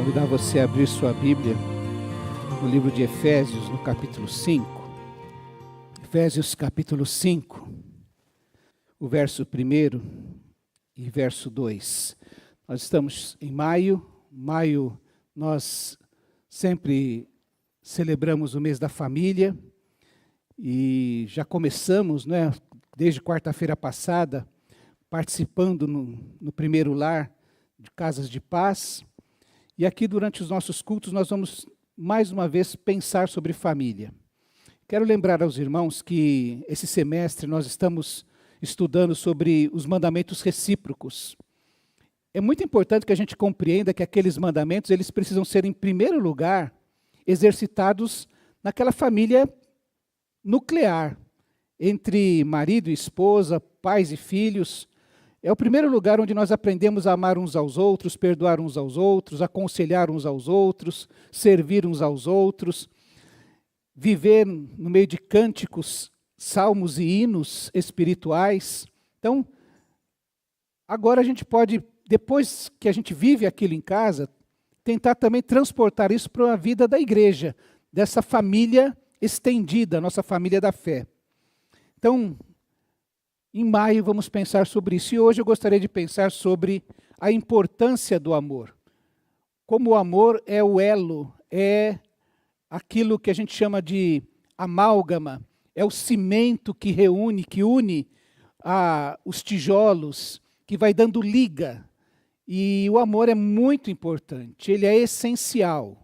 Convidar você a abrir sua Bíblia no livro de Efésios, no capítulo 5. Efésios capítulo 5, o verso 1 e verso 2. Nós estamos em maio. Maio nós sempre celebramos o mês da família e já começamos, né, desde quarta-feira passada, participando no primeiro lar de Casas de Paz. E aqui, durante os nossos cultos, nós vamos, mais uma vez, pensar sobre família. Quero lembrar aos irmãos que esse semestre nós estamos estudando sobre os mandamentos recíprocos. É muito importante que a gente compreenda que aqueles mandamentos, eles precisam ser, em primeiro lugar, exercitados naquela família nuclear, entre marido e esposa, pais e filhos. É o primeiro lugar onde nós aprendemos a amar uns aos outros, perdoar uns aos outros, aconselhar uns aos outros, servir uns aos outros, viver no meio de cânticos, salmos e hinos espirituais. Então, agora a gente pode, depois que a gente vive aquilo em casa, tentar também transportar isso para a vida da igreja, dessa família estendida, nossa família da fé. Então, em maio vamos pensar sobre isso. E hoje eu gostaria de pensar sobre a importância do amor. Como o amor é o elo, é aquilo que a gente chama de amálgama, é o cimento que reúne, que une os tijolos, que vai dando liga. E o amor é muito importante, ele é essencial.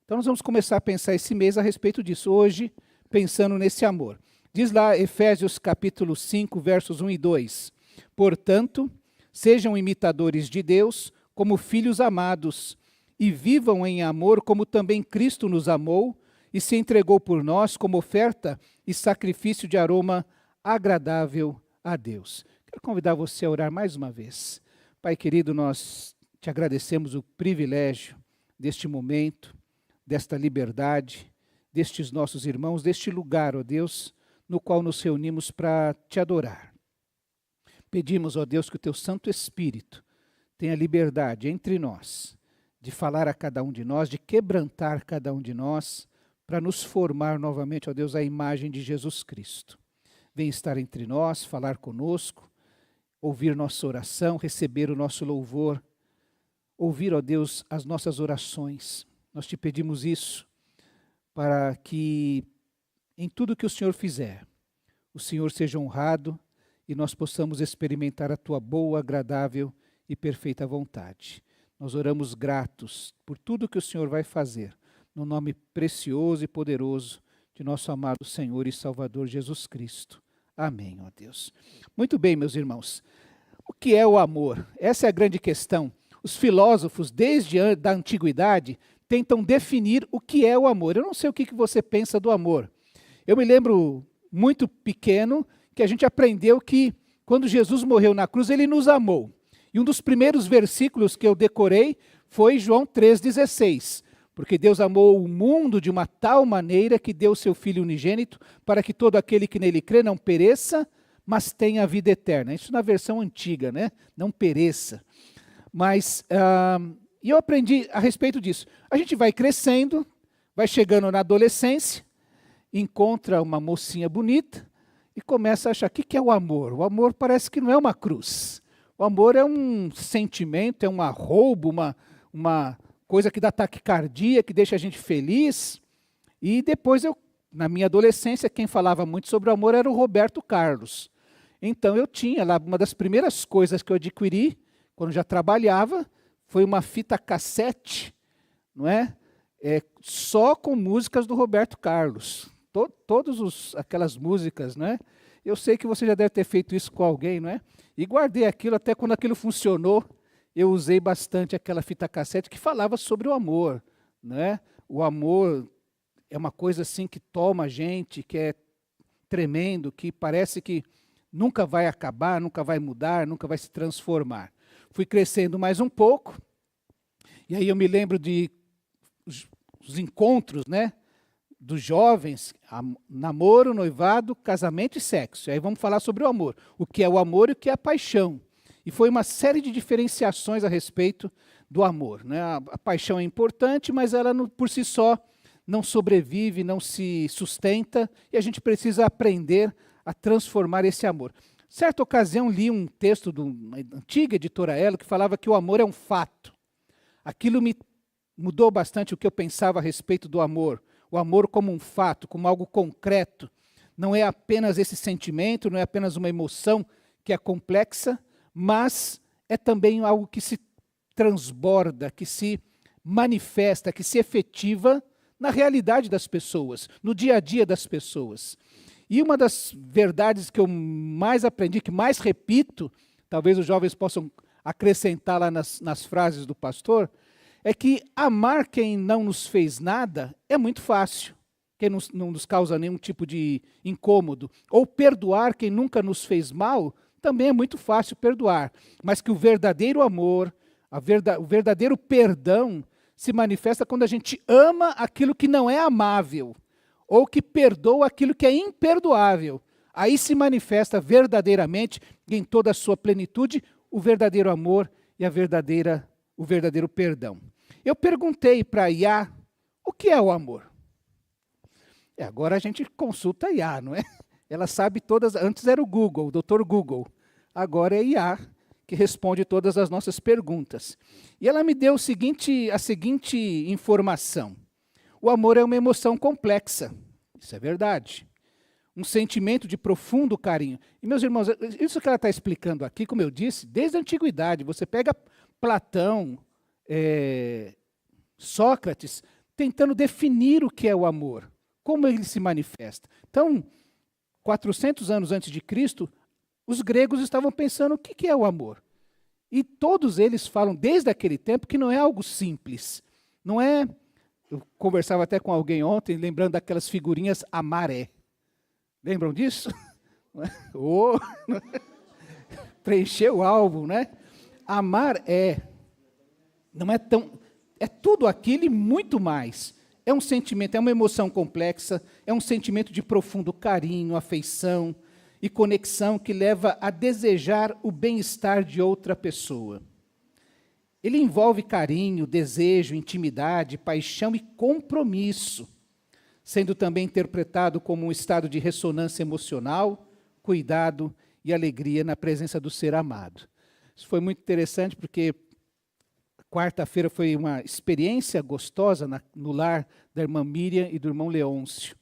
Então nós vamos começar a pensar esse mês a respeito disso, hoje pensando nesse amor. Diz lá Efésios capítulo 5, versos 1 e 2. Portanto, sejam imitadores de Deus como filhos amados, e vivam em amor como também Cristo nos amou e se entregou por nós como oferta e sacrifício de aroma agradável a Deus. Quero convidar você a orar mais uma vez. Pai querido, nós te agradecemos o privilégio deste momento, desta liberdade, destes nossos irmãos, deste lugar, ó Deus, no qual nos reunimos para te adorar. Pedimos, ó Deus, que o teu Santo Espírito tenha liberdade entre nós, de falar a cada um de nós, de quebrantar cada um de nós, para nos formar novamente, ó Deus, à imagem de Jesus Cristo. Vem estar entre nós, falar conosco, ouvir nossa oração, receber o nosso louvor, ouvir, ó Deus, as nossas orações. Nós te pedimos isso para que em tudo que o Senhor fizer, o Senhor seja honrado e nós possamos experimentar a tua boa, agradável e perfeita vontade. Nós oramos gratos por tudo que o Senhor vai fazer, no nome precioso e poderoso de nosso amado Senhor e Salvador Jesus Cristo. Amém, ó Deus. Muito bem, meus irmãos. O que é o amor? Essa é a grande questão. Os filósofos, desde a antiguidade, tentam definir o que é o amor. Eu não sei o que você pensa do amor. Eu me lembro muito pequeno que a gente aprendeu que quando Jesus morreu na cruz, ele nos amou. E um dos primeiros versículos que eu decorei foi João 3,16. Porque Deus amou o mundo de uma tal maneira que deu seu Filho unigênito para que todo aquele que nele crê não pereça, mas tenha a vida eterna. Isso na versão antiga, né? Não pereça. Mas eu aprendi a respeito disso. A gente vai crescendo, vai chegando na adolescência, encontra uma mocinha bonita e começa a achar, o que é o amor? O amor parece que não é uma cruz. O amor é um sentimento, é um arroubo, uma coisa que dá taquicardia, que deixa a gente feliz. E depois, na minha adolescência, quem falava muito sobre o amor era o Roberto Carlos. Então eu tinha lá, uma das primeiras coisas que eu adquiri, quando já trabalhava, foi uma fita cassete, não é? Só com músicas do Roberto Carlos. Todas aquelas músicas, né? Eu sei que você já deve ter feito isso com alguém, não é? E guardei aquilo, até quando aquilo funcionou, eu usei bastante aquela fita cassete que falava sobre o amor, né? O amor é uma coisa assim que toma a gente, que é tremendo, que parece que nunca vai acabar, nunca vai mudar, nunca vai se transformar. Fui crescendo mais um pouco, e aí eu me lembro de os encontros, né? Dos jovens, namoro, noivado, casamento e sexo. Aí vamos falar sobre o amor. O que é o amor e o que é a paixão. E foi uma série de diferenciações a respeito do amor, né? A paixão é importante, mas ela por si só não sobrevive, não se sustenta, e a gente precisa aprender a transformar esse amor. Certa ocasião li um texto de uma antiga editora Elo que falava que o amor é um fato. Aquilo me mudou bastante o que eu pensava a respeito do amor. O amor como um fato, como algo concreto. Não é apenas esse sentimento, não é apenas uma emoção que é complexa, mas é também algo que se transborda, que se manifesta, que se efetiva na realidade das pessoas, no dia a dia das pessoas. E uma das verdades que eu mais aprendi, que mais repito, talvez os jovens possam acrescentar lá nas frases do pastor, é que amar quem não nos fez nada é muito fácil, quem não nos causa nenhum tipo de incômodo, ou perdoar quem nunca nos fez mal, também é muito fácil perdoar, mas que o verdadeiro amor, o verdadeiro perdão se manifesta quando a gente ama aquilo que não é amável, ou que perdoa aquilo que é imperdoável. Aí se manifesta verdadeiramente, em toda a sua plenitude, o verdadeiro amor e o verdadeiro perdão. Eu perguntei para Iá, o que é o amor? Agora a gente consulta a Iá, não é? Ela sabe todas, antes era o Google, o Dr. Google. Agora é Iá que responde todas as nossas perguntas. E ela me deu a seguinte informação. O amor é uma emoção complexa. Isso é verdade. Um sentimento de profundo carinho. E, meus irmãos, isso que ela está explicando aqui, como eu disse, desde a antiguidade. Você pega Platão, Sócrates, tentando definir o que é o amor, como ele se manifesta. Então, 400 anos antes de Cristo, os gregos estavam pensando o que é o amor. E todos eles falam, desde aquele tempo, que não é algo simples. Não é... Eu conversava até com alguém ontem, lembrando daquelas figurinhas Amaré. Lembram disso? Oh, preencheu o álbum, né? Amar não é tão... É tudo aquilo e muito mais. É um sentimento, é uma emoção complexa, é um sentimento de profundo carinho, afeição e conexão que leva a desejar o bem-estar de outra pessoa. Ele envolve carinho, desejo, intimidade, paixão e compromisso, sendo também interpretado como um estado de ressonância emocional, cuidado e alegria na presença do ser amado. Isso foi muito interessante porque quarta-feira foi uma experiência gostosa no lar da irmã Miriam e do irmão Leôncio.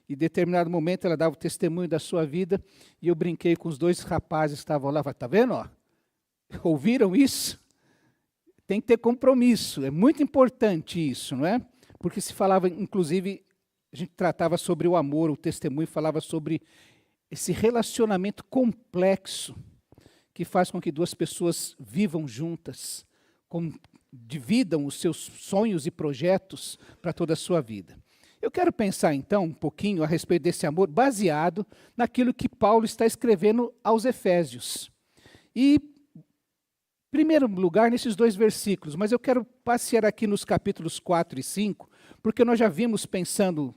E em determinado momento ela dava o testemunho da sua vida e eu brinquei com os dois rapazes que estavam lá. Está vendo? Ó? Ouviram isso? Tem que ter compromisso. É muito importante isso, não é? Porque se falava, inclusive, a gente tratava sobre o amor, o testemunho falava sobre esse relacionamento complexo que faz com que duas pessoas vivam juntas, dividam os seus sonhos e projetos para toda a sua vida. Eu quero pensar, então, um pouquinho a respeito desse amor, baseado naquilo que Paulo está escrevendo aos Efésios. E, em primeiro lugar, nesses dois versículos, mas eu quero passear aqui nos capítulos 4 e 5, porque nós já vimos pensando,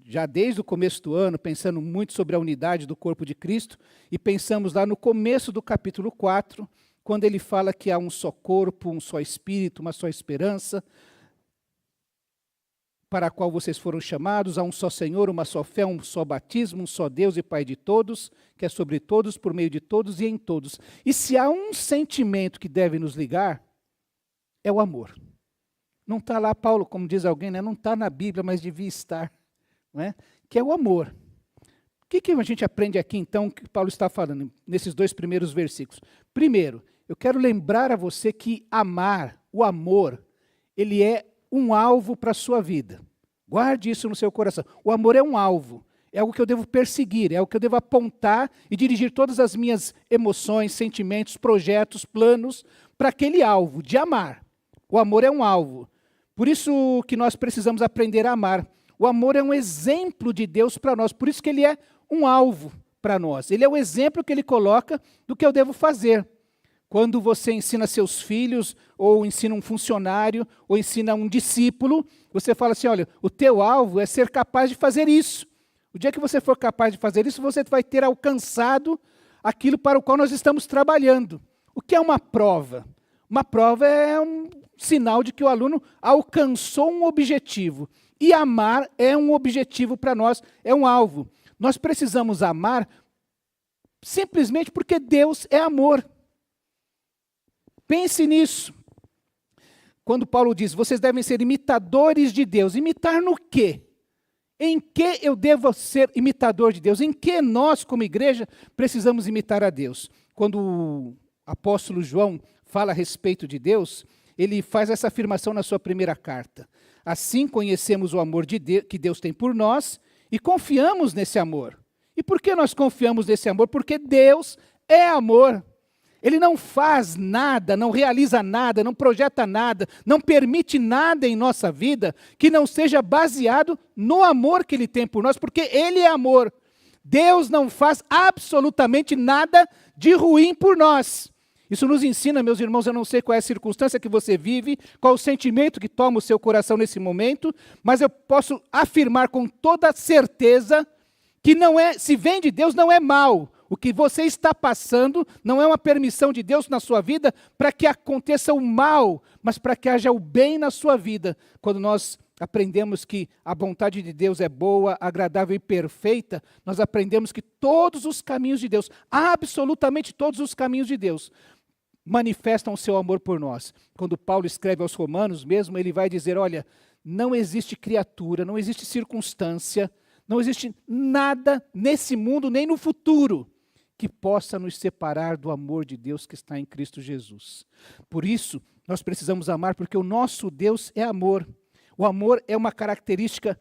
já desde o começo do ano, pensando muito sobre a unidade do corpo de Cristo, e pensamos lá no começo do capítulo 4, quando ele fala que há um só corpo, um só espírito, uma só esperança, para a qual vocês foram chamados, há um só Senhor, uma só fé, um só batismo, um só Deus e Pai de todos, que é sobre todos, por meio de todos e em todos. E se há um sentimento que deve nos ligar, é o amor. Não está lá, Paulo, como diz alguém, né? Não está na Bíblia, mas devia estar, não é? Que é o amor. O que a gente aprende aqui, então, que Paulo está falando, nesses dois primeiros versículos? Primeiro, eu quero lembrar a você que amar, o amor, ele é um alvo para a sua vida. Guarde isso no seu coração. O amor é um alvo, é algo que eu devo perseguir, é algo que eu devo apontar e dirigir todas as minhas emoções, sentimentos, projetos, planos para aquele alvo de amar. O amor é um alvo. Por isso que nós precisamos aprender a amar. O amor é um exemplo de Deus para nós, por isso que ele é um alvo para nós. Ele é o exemplo que ele coloca do que eu devo fazer. Quando você ensina seus filhos, ou ensina um funcionário, ou ensina um discípulo, você fala assim, olha, o teu alvo é ser capaz de fazer isso. O dia que você for capaz de fazer isso, você vai ter alcançado aquilo para o qual nós estamos trabalhando. O que é uma prova? Uma prova é um sinal de que o aluno alcançou um objetivo. E amar é um objetivo para nós, é um alvo. Nós precisamos amar simplesmente porque Deus é amor. Pense nisso. Quando Paulo diz, vocês devem ser imitadores de Deus. Imitar no quê? Em que eu devo ser imitador de Deus? Em que nós, como igreja, precisamos imitar a Deus? Quando o apóstolo João fala a respeito de Deus, ele faz essa afirmação na sua primeira carta. Assim conhecemos o amor de Deus, que Deus tem por nós e confiamos nesse amor. E por que nós confiamos nesse amor? Porque Deus é amor. Ele não faz nada, não realiza nada, não projeta nada, não permite nada em nossa vida que não seja baseado no amor que Ele tem por nós, porque Ele é amor. Deus não faz absolutamente nada de ruim por nós. Isso nos ensina, meus irmãos, eu não sei qual é a circunstância que você vive, qual o sentimento que toma o seu coração nesse momento, mas eu posso afirmar com toda certeza que não é, se vem de Deus, não é mal. O que você está passando não é uma permissão de Deus na sua vida para que aconteça o mal, mas para que haja o bem na sua vida. Quando nós aprendemos que a vontade de Deus é boa, agradável e perfeita, nós aprendemos que todos os caminhos de Deus, absolutamente todos os caminhos de Deus, manifestam o seu amor por nós. Quando Paulo escreve aos Romanos mesmo, ele vai dizer, olha, não existe criatura, não existe circunstância, não existe nada nesse mundo, nem no futuro, que possa nos separar do amor de Deus que está em Cristo Jesus. Por isso, nós precisamos amar, porque o nosso Deus é amor. O amor é uma característica,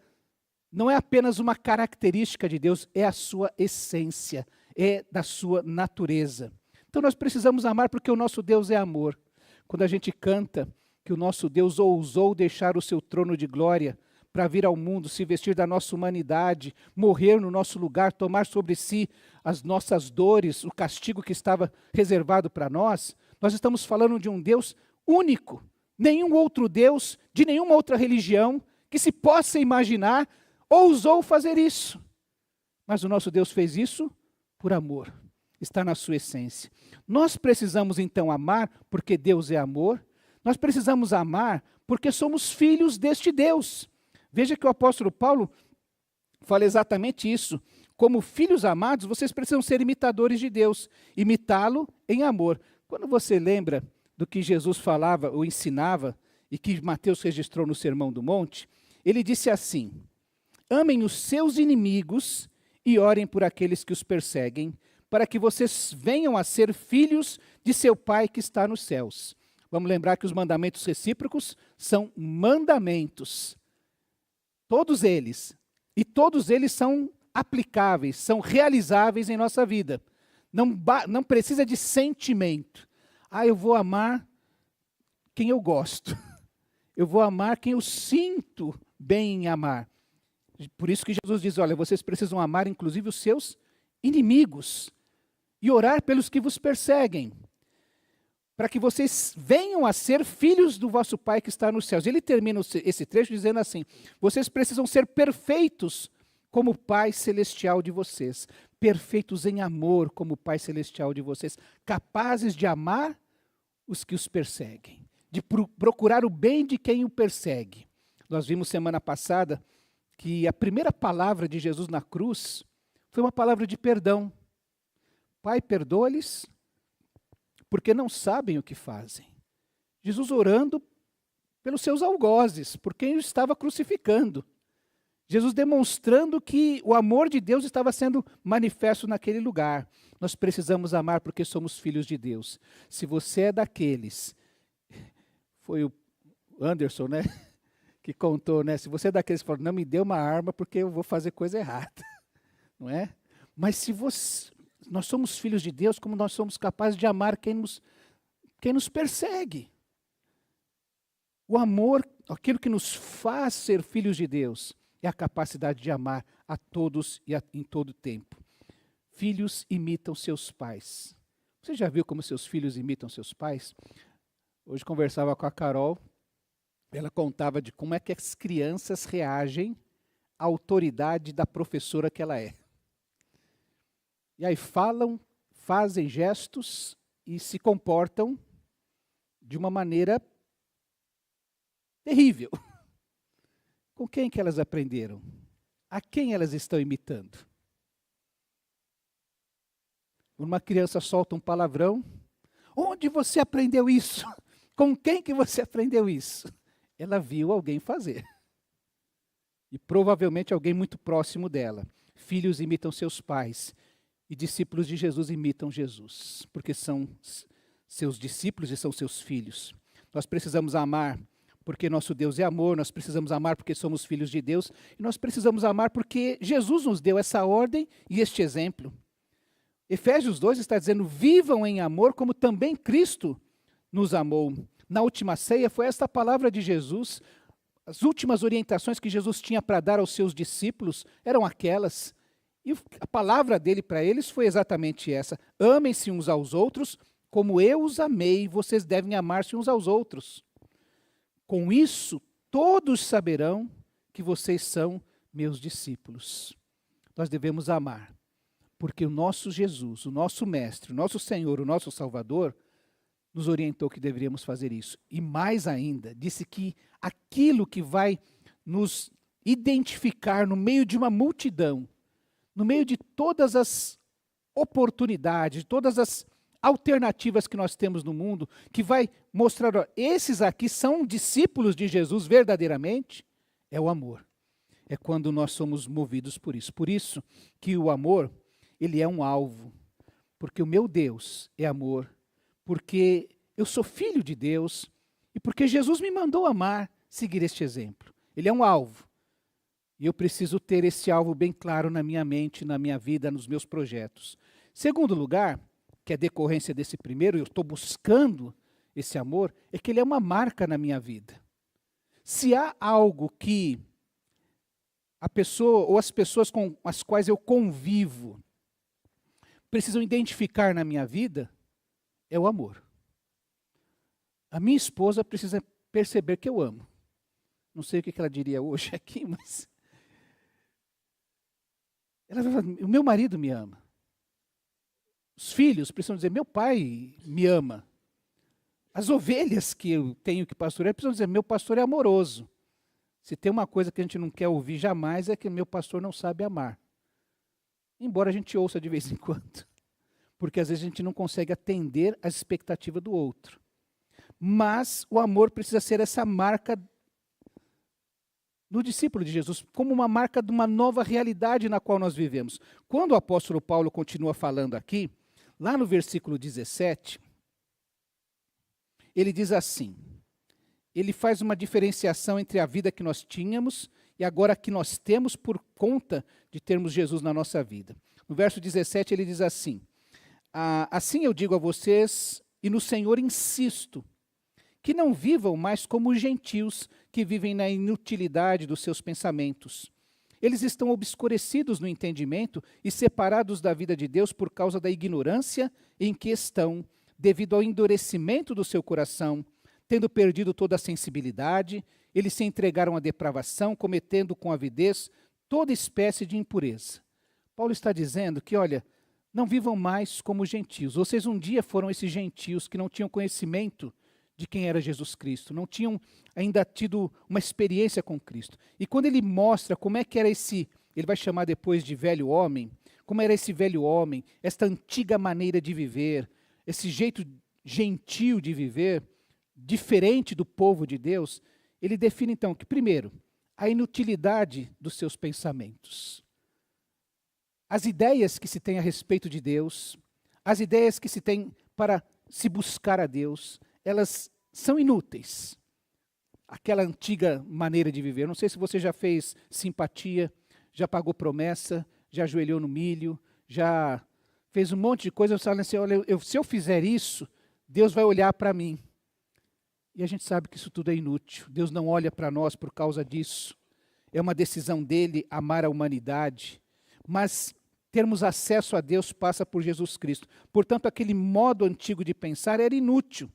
não é apenas uma característica de Deus, é a sua essência, é da sua natureza. Então nós precisamos amar porque o nosso Deus é amor. Quando a gente canta que o nosso Deus ousou deixar o seu trono de glória para vir ao mundo, se vestir da nossa humanidade, morrer no nosso lugar, tomar sobre si as nossas dores, o castigo que estava reservado para nós, nós estamos falando de um Deus único. Nenhum outro Deus, de nenhuma outra religião, que se possa imaginar, ousou fazer isso. Mas o nosso Deus fez isso por amor. Está na sua essência. Nós precisamos então amar porque Deus é amor. Nós precisamos amar porque somos filhos deste Deus. Veja que o apóstolo Paulo fala exatamente isso. Como filhos amados, vocês precisam ser imitadores de Deus. Imitá-lo em amor. Quando você lembra do que Jesus falava ou ensinava, e que Mateus registrou no Sermão do Monte, ele disse assim, amem os seus inimigos e orem por aqueles que os perseguem, para que vocês venham a ser filhos de seu Pai que está nos céus. Vamos lembrar que os mandamentos recíprocos são mandamentos. Todos eles. E todos eles são aplicáveis, são realizáveis em nossa vida. Não precisa de sentimento. Eu vou amar quem eu gosto. Eu vou amar quem eu sinto bem em amar. Por isso que Jesus diz, olha, vocês precisam amar inclusive os seus inimigos e orar pelos que vos perseguem, para que vocês venham a ser filhos do vosso Pai que está nos céus. Ele termina esse trecho dizendo assim, vocês precisam ser perfeitos como o Pai Celestial de vocês, perfeitos em amor como o Pai Celestial de vocês, capazes de amar os que os perseguem, de procurar o bem de quem o persegue. Nós vimos semana passada que a primeira palavra de Jesus na cruz foi uma palavra de perdão. Pai, perdoa-lhes, porque não sabem o que fazem. Jesus orando pelos seus algozes, por quem o estava crucificando. Jesus demonstrando que o amor de Deus estava sendo manifesto naquele lugar. Nós precisamos amar porque somos filhos de Deus. Se você é daqueles, foi o Anderson, né, que contou, né? Se você é daqueles que falou, não me dê uma arma porque eu vou fazer coisa errada, não é? Mas se nós somos filhos de Deus, como nós somos capazes de amar quem nos persegue. O amor, aquilo que nos faz ser filhos de Deus, é a capacidade de amar a todos e em todo tempo. Filhos imitam seus pais. Você já viu como seus filhos imitam seus pais? Hoje conversava com a Carol, ela contava de como é que as crianças reagem à autoridade da professora que ela é. E aí falam, fazem gestos e se comportam de uma maneira terrível. Com quem que elas aprenderam? A quem elas estão imitando? Uma criança solta um palavrão. Onde você aprendeu isso? Com quem que você aprendeu isso? Ela viu alguém fazer. E provavelmente alguém muito próximo dela. Filhos imitam seus pais. E discípulos de Jesus imitam Jesus. Porque são seus discípulos e são seus filhos. Nós precisamos amar porque nosso Deus é amor. Nós precisamos amar porque somos filhos de Deus. E nós precisamos amar porque Jesus nos deu essa ordem e este exemplo. Efésios 2 está dizendo, vivam em amor como também Cristo nos amou. Na última ceia foi esta palavra de Jesus. As últimas orientações que Jesus tinha para dar aos seus discípulos eram aquelas. E a palavra dele para eles foi exatamente essa. Amem-se uns aos outros, como eu os amei, vocês devem amar-se uns aos outros. Com isso, todos saberão que vocês são meus discípulos. Nós devemos amar. Porque o nosso Jesus, o nosso Mestre, o nosso Senhor, o nosso Salvador, nos orientou que deveríamos fazer isso. E mais ainda, disse que aquilo que vai nos identificar no meio de uma multidão, no meio de todas as oportunidades, todas as alternativas que nós temos no mundo, que vai mostrar, ó, esses aqui são discípulos de Jesus verdadeiramente, é o amor. É quando nós somos movidos por isso. Por isso que o amor, ele é um alvo, porque o meu Deus é amor, porque eu sou filho de Deus e porque Jesus me mandou amar, seguir este exemplo. Ele é um alvo e eu preciso ter esse alvo bem claro na minha mente, na minha vida, nos meus projetos. Segundo lugar, que é decorrência desse primeiro, eu estou buscando esse amor, é que ele é uma marca na minha vida. Se há algo que a pessoa ou as pessoas com as quais eu convivo precisam identificar na minha vida, é o amor. A minha esposa precisa perceber que eu amo. Não sei o que ela diria hoje aqui, mas ela vai falar, o meu marido me ama. Os filhos precisam dizer, meu pai me ama. As ovelhas que eu tenho que pastorear precisam dizer, meu pastor é amoroso. Se tem uma coisa que a gente não quer ouvir jamais é que meu pastor não sabe amar. Embora a gente ouça de vez em quando. Porque às vezes a gente não consegue atender às expectativas do outro. Mas o amor precisa ser essa marca do discípulo de Jesus, como uma marca de uma nova realidade na qual nós vivemos. Quando o apóstolo Paulo continua falando aqui, lá no versículo 17, ele diz assim, ele faz uma diferenciação entre a vida que nós tínhamos e agora que nós temos por conta de termos Jesus na nossa vida. No verso 17 ele diz assim, assim eu digo a vocês e no Senhor insisto, que não vivam mais como os gentios que vivem na inutilidade dos seus pensamentos. Eles estão obscurecidos no entendimento e separados da vida de Deus por causa da ignorância em que estão, devido ao endurecimento do seu coração, tendo perdido toda a sensibilidade, eles se entregaram à depravação, cometendo com avidez toda espécie de impureza. Paulo está dizendo que, olha, não vivam mais como gentios. Vocês um dia foram esses gentios que não tinham conhecimento de quem era Jesus Cristo, não tinham ainda tido uma experiência com Cristo. E quando ele mostra como é que era esse, ele vai chamar depois de velho homem, como era esse velho homem, esta antiga maneira de viver, esse jeito gentil de viver, diferente do povo de Deus, ele define então que, primeiro, a inutilidade dos seus pensamentos. As ideias que se tem a respeito de Deus, as ideias que se tem para se buscar a Deus, elas são inúteis. Aquela antiga maneira de viver. Não sei se você já fez simpatia, já pagou promessa, já ajoelhou no milho, já fez um monte de coisa. Você fala assim, olha, se eu fizer isso, Deus vai olhar para mim. E a gente sabe que isso tudo é inútil. Deus não olha para nós por causa disso. É uma decisão dele amar a humanidade. Mas termos acesso a Deus passa por Jesus Cristo. Portanto, aquele modo antigo de pensar era inútil.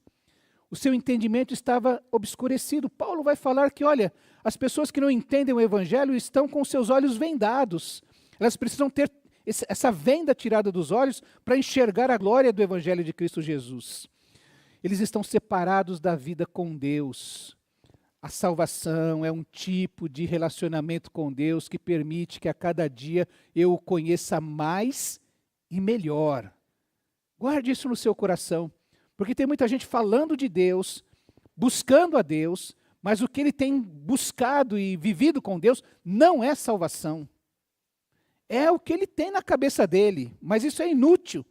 O seu entendimento estava obscurecido. Paulo vai falar que, olha, as pessoas que não entendem o Evangelho estão com seus olhos vendados. Elas precisam ter essa venda tirada dos olhos para enxergar a glória do Evangelho de Cristo Jesus. Eles estão separados da vida com Deus. A salvação é um tipo de relacionamento com Deus que permite que a cada dia eu o conheça mais e melhor. Guarde isso no seu coração, porque tem muita gente falando de Deus, buscando a Deus, mas o que ele tem buscado e vivido com Deus não é salvação. É o que ele tem na cabeça dele, mas isso é inútil,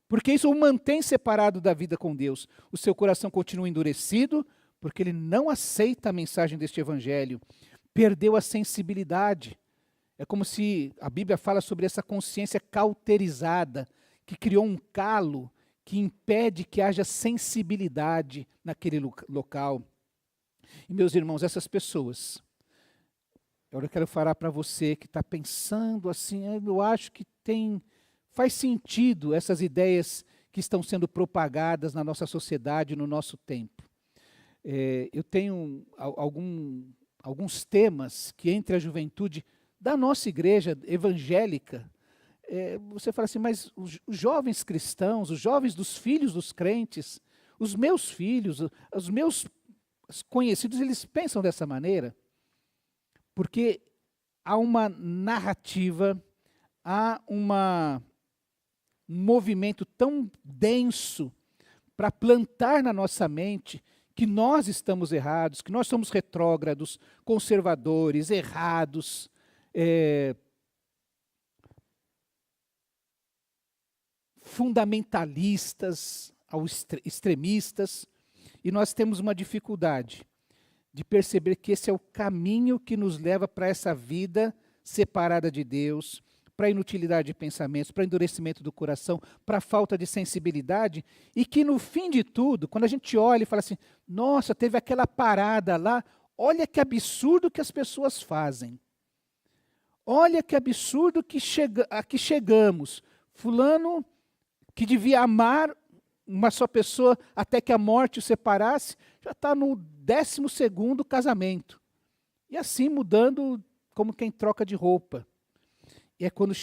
porque isso o mantém separado da vida com Deus. O seu coração continua endurecido, porque ele não aceita a mensagem deste evangelho. Perdeu a sensibilidade. É como se a Bíblia fala sobre essa consciência cauterizada, que criou um calo que impede que haja sensibilidade naquele local. E meus irmãos, essas pessoas, eu quero falar para você que está pensando assim, eu acho que faz sentido essas ideias que estão sendo propagadas na nossa sociedade, no nosso tempo. Eu tenho alguns temas que entre a juventude da nossa igreja evangélica, você fala assim, mas os jovens cristãos, os jovens dos filhos dos crentes, os meus filhos, os meus conhecidos, eles pensam dessa maneira? Porque há uma narrativa, há um movimento tão denso para plantar na nossa mente que nós estamos errados, que nós somos retrógrados, conservadores, errados, fundamentalistas, extremistas, e nós temos uma dificuldade de perceber que esse é o caminho que nos leva para essa vida separada de Deus, para a inutilidade de pensamentos, para o endurecimento do coração, para a falta de sensibilidade, e que no fim de tudo, quando a gente olha e fala assim, nossa, teve aquela parada lá, olha que absurdo que as pessoas fazem. Olha que absurdo que aqui chegamos. Fulano, que devia amar uma só pessoa até que a morte o separasse, já está no 12º casamento. E assim mudando como quem troca de roupa. E é quando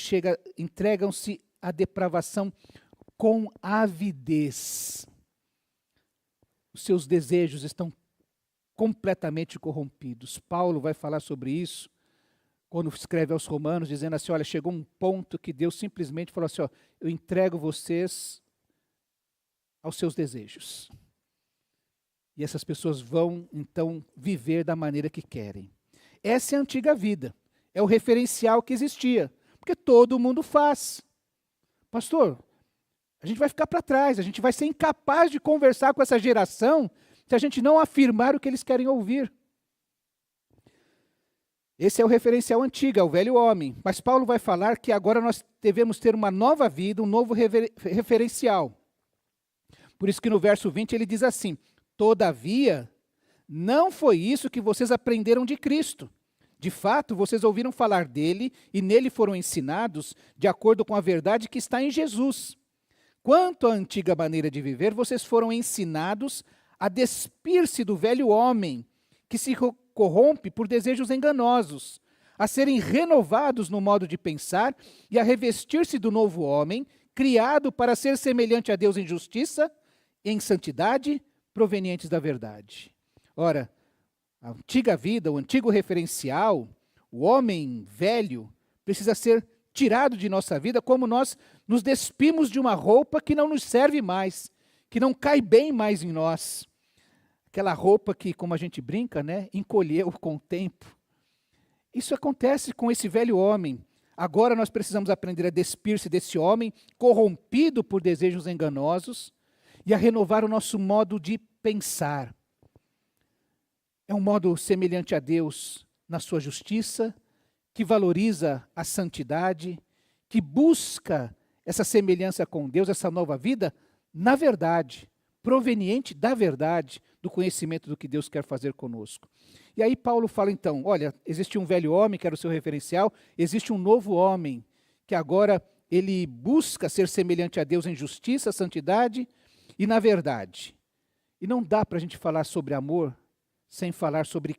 entregam-se à depravação com avidez. Os seus desejos estão completamente corrompidos. Paulo vai falar sobre isso quando escreve aos Romanos, dizendo assim, olha, chegou um ponto que Deus simplesmente falou assim, ó, eu entrego vocês aos seus desejos. E essas pessoas vão, então, viver da maneira que querem. Essa é a antiga vida. É o referencial que existia. Porque todo mundo faz. Pastor, a gente vai ficar para trás, a gente vai ser incapaz de conversar com essa geração se a gente não afirmar o que eles querem ouvir. Esse é o referencial antigo, é o velho homem. Mas Paulo vai falar que agora nós devemos ter uma nova vida, um novo referencial. Por isso que no verso 20 ele diz assim, todavia, não foi isso que vocês aprenderam de Cristo. De fato, vocês ouviram falar dele e nele foram ensinados de acordo com a verdade que está em Jesus. Quanto à antiga maneira de viver, vocês foram ensinados a despir-se do velho homem, que se corrompe por desejos enganosos, a serem renovados no modo de pensar e a revestir-se do novo homem, criado para ser semelhante a Deus em justiça e em santidade, provenientes da verdade. Ora, a antiga vida, o antigo referencial, o homem velho, precisa ser tirado de nossa vida como nós nos despimos de uma roupa que não nos serve mais, que não cai bem mais em nós. Aquela roupa que, como a gente brinca, né, encolheu com o tempo. Isso acontece com esse velho homem. Agora nós precisamos aprender a despir-se desse homem corrompido por desejos enganosos e a renovar o nosso modo de pensar. É um modo semelhante a Deus na sua justiça, que valoriza a santidade, que busca essa semelhança com Deus, essa nova vida, na verdade, proveniente da verdade, do conhecimento do que Deus quer fazer conosco. E aí Paulo fala então, olha, existe um velho homem que era o seu referencial, existe um novo homem, que agora ele busca ser semelhante a Deus em justiça, santidade e na verdade. E não dá para a gente falar sobre amor sem falar sobre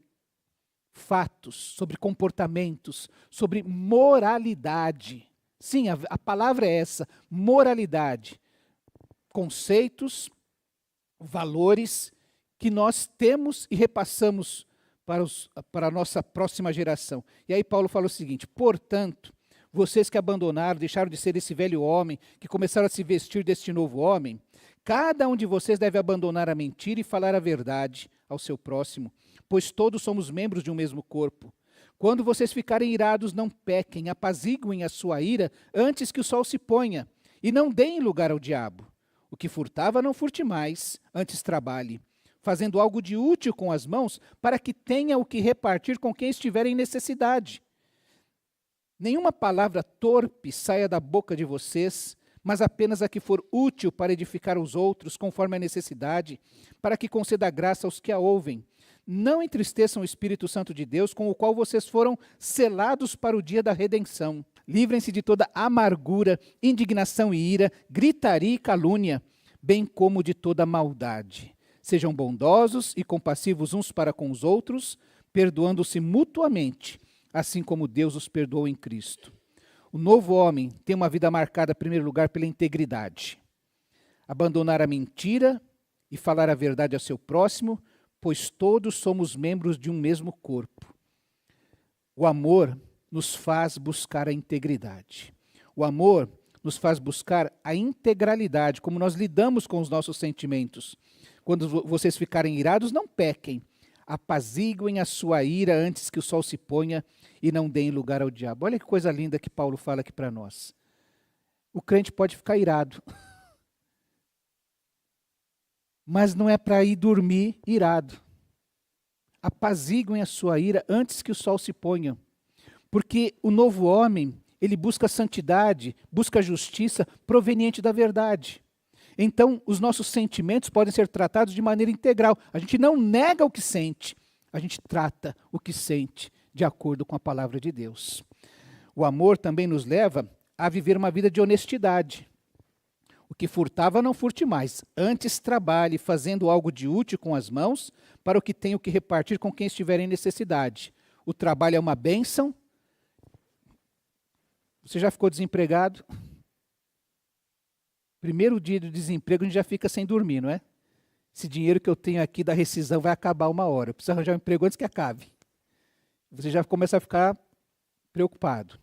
fatos, sobre comportamentos, sobre moralidade. Sim, a palavra é essa, moralidade. Conceitos, valores que nós temos e repassamos para a nossa próxima geração. E aí Paulo fala o seguinte: portanto, vocês que abandonaram, deixaram de ser esse velho homem, que começaram a se vestir deste novo homem, cada um de vocês deve abandonar a mentira e falar a verdade ao seu próximo, pois todos somos membros de um mesmo corpo. Quando vocês ficarem irados, não pequem, apaziguem a sua ira antes que o sol se ponha, e não deem lugar ao diabo. O que furtava, não furte mais, antes trabalhe, fazendo algo de útil com as mãos, para que tenha o que repartir com quem estiver em necessidade. Nenhuma palavra torpe saia da boca de vocês, mas apenas a que for útil para edificar os outros, conforme a necessidade, para que conceda graça aos que a ouvem. Não entristeçam o Espírito Santo de Deus, com o qual vocês foram selados para o dia da redenção. Livrem-se de toda amargura, indignação e ira, gritaria e calúnia, bem como de toda maldade. Sejam bondosos e compassivos uns para com os outros, perdoando-se mutuamente, assim como Deus os perdoou em Cristo. O novo homem tem uma vida marcada, em primeiro lugar, pela integridade. Abandonar a mentira e falar a verdade ao seu próximo, pois todos somos membros de um mesmo corpo. O amor nos faz buscar a integridade. O amor nos faz buscar a integralidade, como nós lidamos com os nossos sentimentos. Quando vocês ficarem irados, não pequem. Apaziguem a sua ira antes que o sol se ponha e não deem lugar ao diabo. Olha que coisa linda que Paulo fala aqui para nós. O crente pode ficar irado, mas não é para ir dormir irado. Apaziguem a sua ira antes que o sol se ponha. Porque o novo homem, ele busca santidade, busca justiça proveniente da verdade. Então, os nossos sentimentos podem ser tratados de maneira integral. A gente não nega o que sente, a gente trata o que sente de acordo com a palavra de Deus. O amor também nos leva a viver uma vida de honestidade. O que furtava, não furte mais. Antes trabalhe, fazendo algo de útil com as mãos, para o que tenha o que repartir com quem estiver em necessidade. O trabalho é uma bênção. Você já ficou desempregado? Primeiro dia do desemprego, a gente já fica sem dormir, não é? Esse dinheiro que eu tenho aqui da rescisão vai acabar uma hora. Eu preciso arranjar um emprego antes que acabe. Você já começa a ficar preocupado.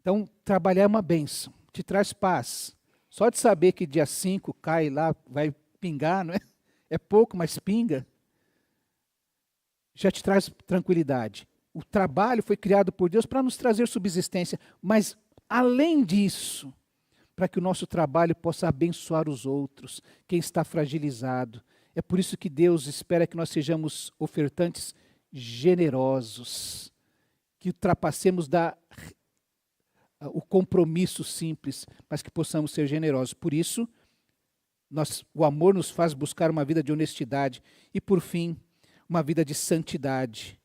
Então, trabalhar é uma bênção, te traz paz. Só de saber que dia 5 cai lá, vai pingar, não é? É pouco, mas pinga. Já te traz tranquilidade. O trabalho foi criado por Deus para nos trazer subsistência, mas além disso, para que o nosso trabalho possa abençoar os outros, quem está fragilizado. É por isso que Deus espera que nós sejamos ofertantes generosos, que ultrapassemos o compromisso simples, mas que possamos ser generosos. Por isso, o amor nos faz buscar uma vida de honestidade e, por fim, uma vida de santidade.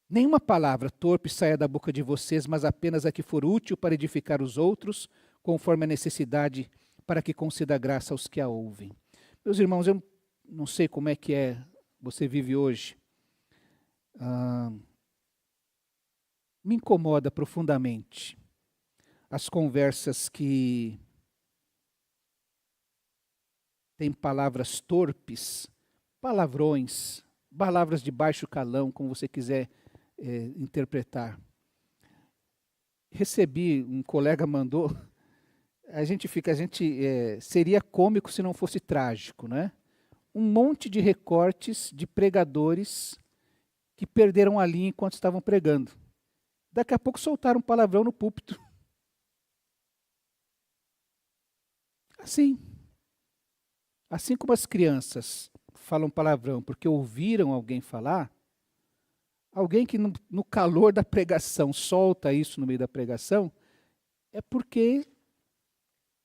Nenhuma palavra torpe saia da boca de vocês, mas apenas a que for útil para edificar os outros, conforme a necessidade, para que conceda graça aos que a ouvem. Meus irmãos, eu não sei como é que você vive hoje. Me incomoda profundamente as conversas que têm palavras torpes, palavrões, palavras de baixo calão, como você quiser interpretar. Recebi, um colega mandou, seria cômico se não fosse trágico, né? Um monte de recortes de pregadores que perderam a linha enquanto estavam pregando. Daqui a pouco soltaram um palavrão no púlpito. Assim como as crianças falam palavrão porque ouviram alguém falar, alguém que no calor da pregação solta isso no meio da pregação, é porque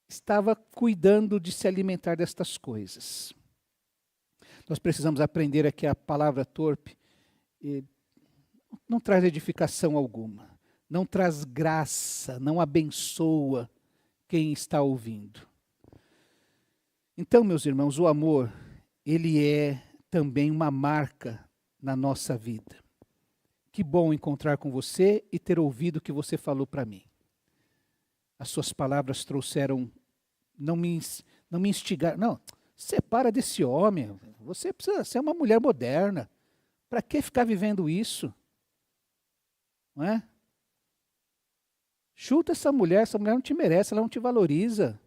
estava cuidando de se alimentar destas coisas. Nós precisamos aprender aqui a palavra torpe não traz edificação alguma, não traz graça, não abençoa quem está ouvindo. Então, meus irmãos, o amor, ele é também uma marca na nossa vida. Que bom encontrar com você e ter ouvido o que você falou para mim. as suas palavras trouxeram, não me instigaram. Não, separa desse homem, você precisa ser uma mulher moderna. Para que ficar vivendo isso? Não é? Chuta essa mulher não te merece, ela não te valoriza.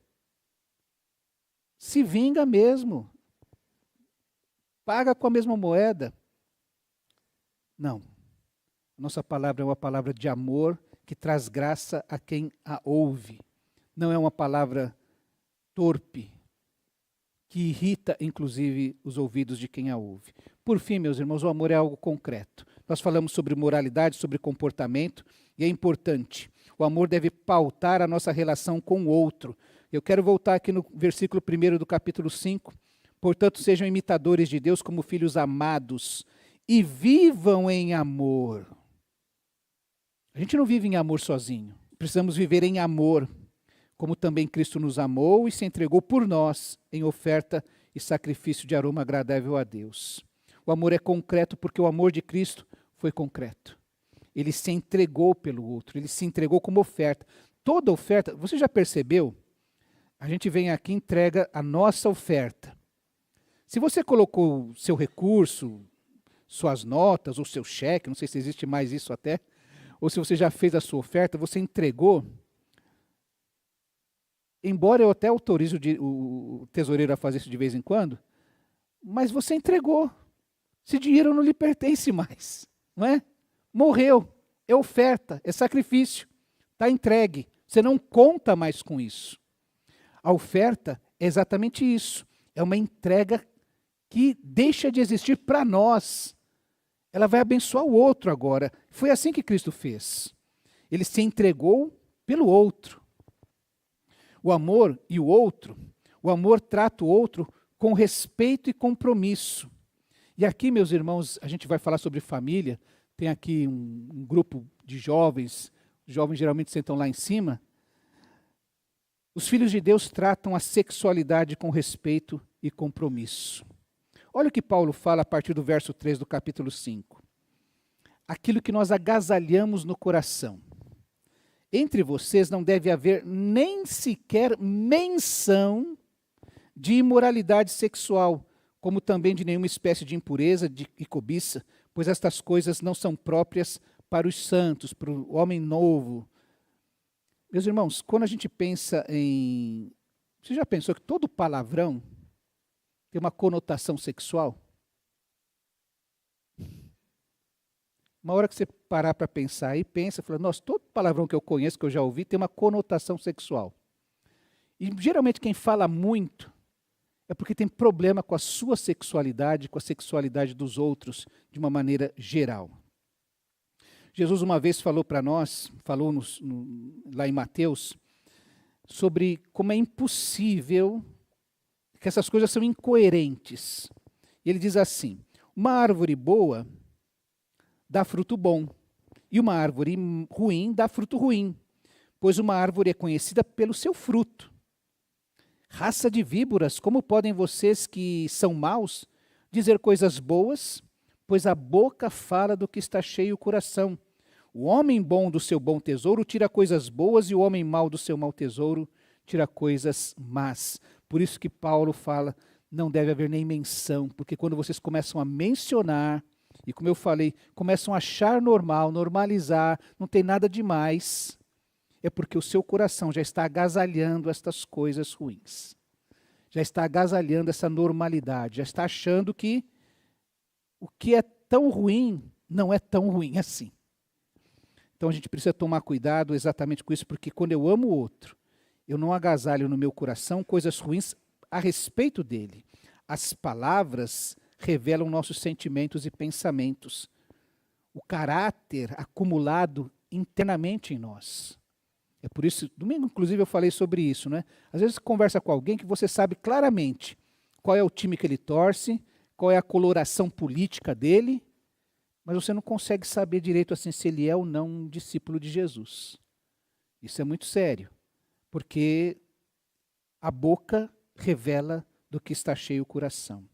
Se vinga mesmo. Paga com a mesma moeda. Não. Nossa palavra é uma palavra de amor que traz graça a quem a ouve. Não é uma palavra torpe, que irrita, inclusive, os ouvidos de quem a ouve. Por fim, meus irmãos, o amor é algo concreto. Nós falamos sobre moralidade, sobre comportamento, e é importante. O amor deve pautar a nossa relação com o outro. Eu quero voltar aqui no versículo 1 do capítulo 5. Portanto, sejam imitadores de Deus como filhos amados e vivam em amor. A gente não vive em amor sozinho. Precisamos viver em amor, como também Cristo nos amou e se entregou por nós em oferta e sacrifício de aroma agradável a Deus. O amor é concreto porque o amor de Cristo foi concreto. Ele se entregou pelo outro, ele se entregou como oferta. Toda oferta, você já percebeu? A gente vem aqui e entrega a nossa oferta. Se você colocou seu recurso, suas notas ou seu cheque, não sei se existe mais isso até, ou se você já fez a sua oferta, você entregou. Embora eu até autorize o tesoureiro a fazer isso de vez em quando, mas você entregou. Esse dinheiro não lhe pertence mais, não é? Morreu, é oferta, é sacrifício, está entregue. Você não conta mais com isso. A oferta é exatamente isso, é uma entrega que deixa de existir para nós. Ela vai abençoar o outro agora. Foi assim que Cristo fez. Ele se entregou pelo outro. O amor e o outro, o amor trata o outro com respeito e compromisso. E aqui, meus irmãos, a gente vai falar sobre família. Tem aqui um grupo de jovens, os jovens geralmente sentam lá em cima. Os filhos de Deus tratam a sexualidade com respeito e compromisso. Olha o que Paulo fala a partir do verso 3 do capítulo 5. Aquilo que nós agasalhamos no coração. Entre vocês não deve haver nem sequer menção de imoralidade sexual, como também de nenhuma espécie de impureza e cobiça, pois estas coisas não são próprias para os santos, para o homem novo. Meus irmãos, quando a gente pensa em... Você já pensou que todo palavrão tem uma conotação sexual? Uma hora que você parar para pensar aí, pensa, fala, nossa, todo palavrão que eu conheço, que eu já ouvi, tem uma conotação sexual. E geralmente quem fala muito é porque tem problema com a sua sexualidade, com a sexualidade dos outros, de uma maneira geral. Jesus uma vez falou para nós, falou lá em Mateus, sobre como é impossível, que essas coisas são incoerentes. E ele diz assim, uma árvore boa dá fruto bom, e uma árvore ruim dá fruto ruim, pois uma árvore é conhecida pelo seu fruto. Raça de víboras, como podem vocês que são maus dizer coisas boas, pois a boca fala do que está cheio o coração. O homem bom do seu bom tesouro tira coisas boas e o homem mau do seu mau tesouro tira coisas más. Por isso que Paulo fala, não deve haver nem menção, porque quando vocês começam a mencionar, e como eu falei, começam a achar normal, normalizar, não tem nada demais, é porque o seu coração já está agasalhando estas coisas ruins. Já está agasalhando essa normalidade, já está achando que o que é tão ruim não é tão ruim assim. Então a gente precisa tomar cuidado exatamente com isso, porque quando eu amo o outro, eu não agasalho no meu coração coisas ruins a respeito dele. As palavras revelam nossos sentimentos e pensamentos, o caráter acumulado internamente em nós. É por isso, domingo inclusive eu falei sobre isso, né? Às vezes você conversa com alguém que você sabe claramente qual é o time que ele torce, qual é a coloração política dele, mas você não consegue saber direito assim se ele é ou não um discípulo de Jesus. Isso é muito sério, porque a boca revela do que está cheio o coração.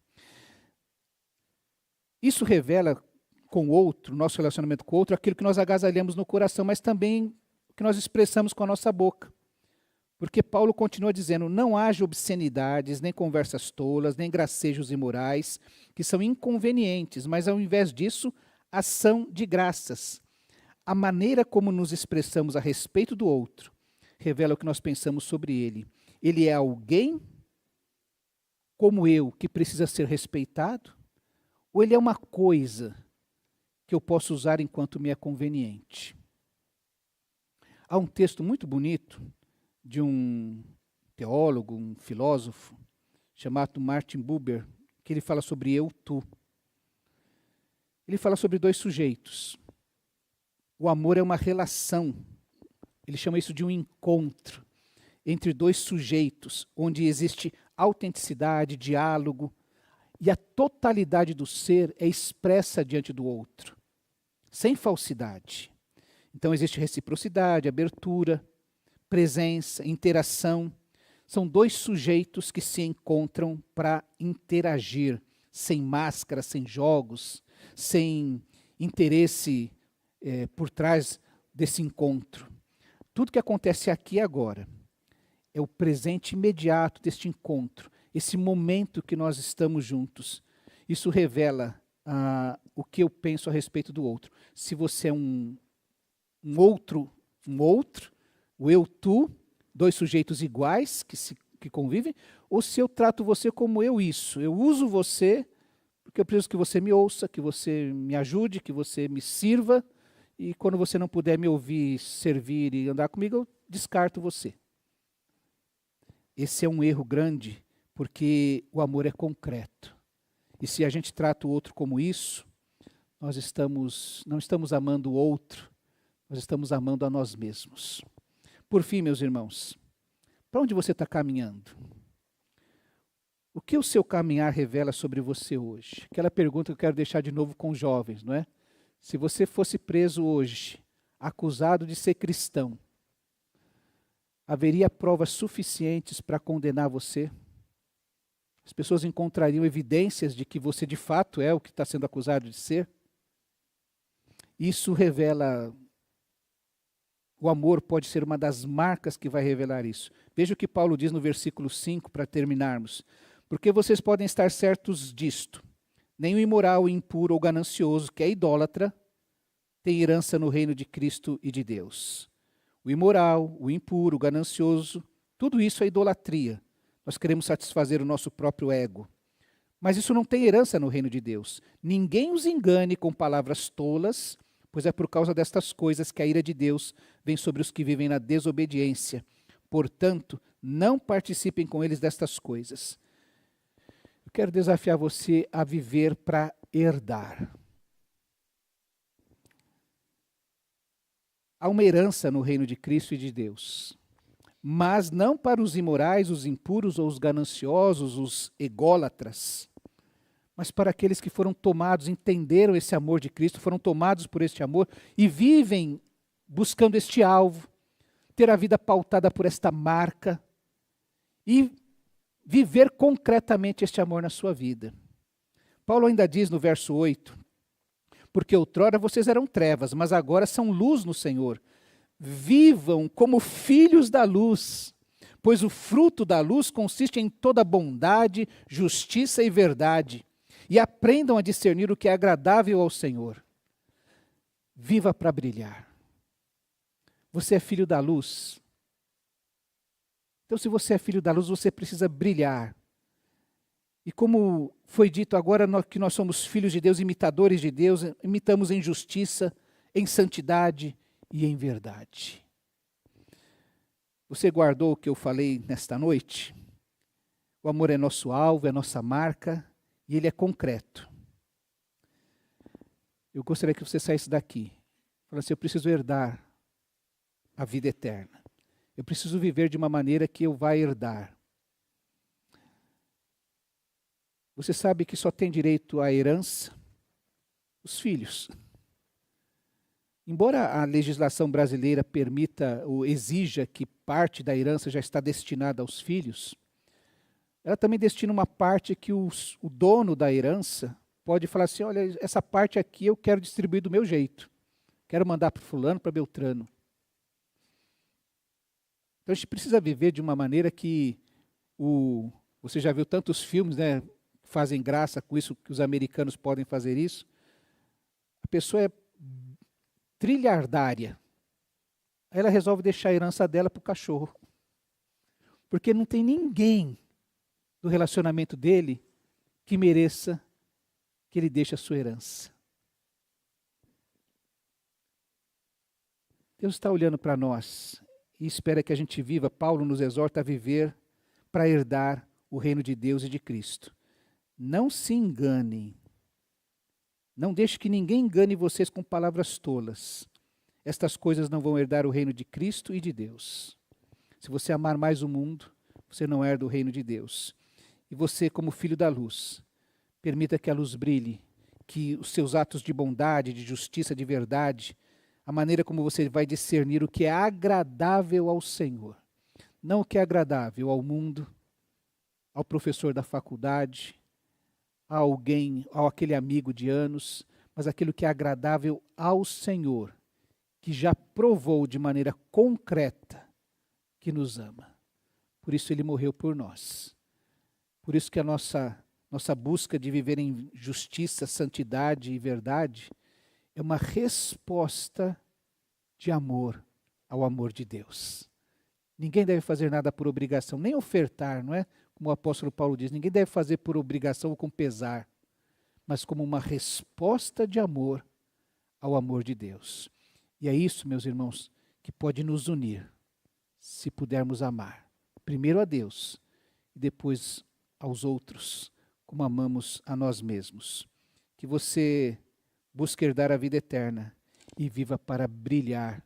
Isso revela com o outro, nosso relacionamento com o outro, aquilo que nós agasalhamos no coração, mas também o que nós expressamos com a nossa boca. Porque Paulo continua dizendo, não haja obscenidades, nem conversas tolas, nem gracejos imorais, que são inconvenientes, mas ao invés disso, ação de graças. A maneira como nos expressamos a respeito do outro revela o que nós pensamos sobre ele. Ele é alguém como eu, que precisa ser respeitado? Ou ele é uma coisa que eu posso usar enquanto me é conveniente? Há um texto muito bonito de um teólogo, um filósofo, chamado Martin Buber, que ele fala sobre eu, tu. Ele fala sobre dois sujeitos. O amor é uma relação. Ele chama isso de um encontro entre dois sujeitos, onde existe autenticidade, diálogo, e a totalidade do ser é expressa diante do outro, sem falsidade. Então existe reciprocidade, abertura, presença, interação. São dois sujeitos que se encontram para interagir, sem máscara, sem jogos, sem interesse por trás desse encontro. Tudo que acontece aqui e agora é o presente imediato deste encontro, esse momento que nós estamos juntos. Isso revela o que eu penso a respeito do outro. Se você é um outro, o eu, tu, dois sujeitos iguais que convivem, ou se eu trato você como eu, isso. Eu uso você porque eu preciso que você me ouça, que você me ajude, que você me sirva, e quando você não puder me ouvir, servir e andar comigo, eu descarto você. Esse é um erro grande, porque o amor é concreto. E se a gente trata o outro como isso, nós não estamos amando o outro, nós estamos amando a nós mesmos. Por fim, meus irmãos, para onde você está caminhando? O que o seu caminhar revela sobre você hoje? Aquela pergunta que eu quero deixar de novo com os jovens, não é? Se você fosse preso hoje, acusado de ser cristão, haveria provas suficientes para condenar você? As pessoas encontrariam evidências de que você de fato é o que está sendo acusado de ser? Isso revela... O amor pode ser uma das marcas que vai revelar isso. Veja o que Paulo diz no versículo 5, para terminarmos. Porque vocês podem estar certos disto. Nem o imoral, o impuro ou ganancioso, que é idólatra, tem herança no reino de Cristo e de Deus. O imoral, o impuro, o ganancioso, tudo isso é idolatria. Nós queremos satisfazer o nosso próprio ego. Mas isso não tem herança no reino de Deus. Ninguém os engane com palavras tolas, pois é por causa destas coisas que a ira de Deus vem sobre os que vivem na desobediência. Portanto, não participem com eles destas coisas. Eu quero desafiar você a viver para herdar. Há uma herança no reino de Cristo e de Deus, mas não para os imorais, os impuros ou os gananciosos, os ególatras, mas para aqueles que foram tomados, entenderam esse amor de Cristo, foram tomados por este amor e vivem buscando este alvo, ter a vida pautada por esta marca e viver concretamente este amor na sua vida. Paulo ainda diz no verso 8, porque outrora vocês eram trevas, mas agora são luz no Senhor. Vivam como filhos da luz, pois o fruto da luz consiste em toda bondade, justiça e verdade. E aprendam a discernir o que é agradável ao Senhor. Viva para brilhar. Você é filho da luz. Então, se você é filho da luz, você precisa brilhar. E como foi dito agora que nós somos filhos de Deus, imitadores de Deus, imitamos em justiça, em santidade e em verdade. Você guardou o que eu falei nesta noite? O amor é nosso alvo, é nossa marca e ele é concreto. Eu gostaria que você saísse daqui. Falando assim, eu preciso herdar a vida eterna. Eu preciso viver de uma maneira que eu vá herdar. Você sabe que só tem direito à herança os filhos. Embora a legislação brasileira permita ou exija que parte da herança já está destinada aos filhos, ela também destina uma parte que o dono da herança pode falar assim, olha, essa parte aqui eu quero distribuir do meu jeito. Quero mandar para fulano, para Beltrano. Então a gente precisa viver de uma maneira que você já viu tantos filmes, né, fazem graça com isso, que os americanos podem fazer isso. A pessoa é trilhardária. Aí ela resolve deixar a herança dela para o cachorro. Porque não tem ninguém do relacionamento dele que mereça que ele deixe a sua herança. Deus está olhando para nós e espera que a gente viva. Paulo nos exorta a viver para herdar o reino de Deus e de Cristo. Não se enganem. Não deixe que ninguém engane vocês com palavras tolas. Estas coisas não vão herdar o reino de Cristo e de Deus. Se você amar mais o mundo, você não herda o reino de Deus. E você, como filho da luz, permita que a luz brilhe, que os seus atos de bondade, de justiça, de verdade, a maneira como você vai discernir o que é agradável ao Senhor. Não o que é agradável ao mundo, ao professor da faculdade, a alguém, aquele amigo de anos, mas aquilo que é agradável ao Senhor, que já provou de maneira concreta que nos ama. Por isso ele morreu por nós. Por isso que a nossa busca de viver em justiça, santidade e verdade é uma resposta de amor ao amor de Deus. Ninguém deve fazer nada por obrigação, nem ofertar, não é? Como o apóstolo Paulo diz, ninguém deve fazer por obrigação ou com pesar, mas como uma resposta de amor ao amor de Deus. E é isso, meus irmãos, que pode nos unir, se pudermos amar. Primeiro a Deus e depois aos outros, como amamos a nós mesmos. Que você busque herdar a vida eterna e viva para brilhar,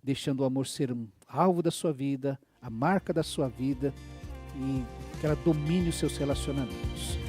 deixando o amor ser um alvo da sua vida, a marca da sua vida, e que ela domine os seus relacionamentos.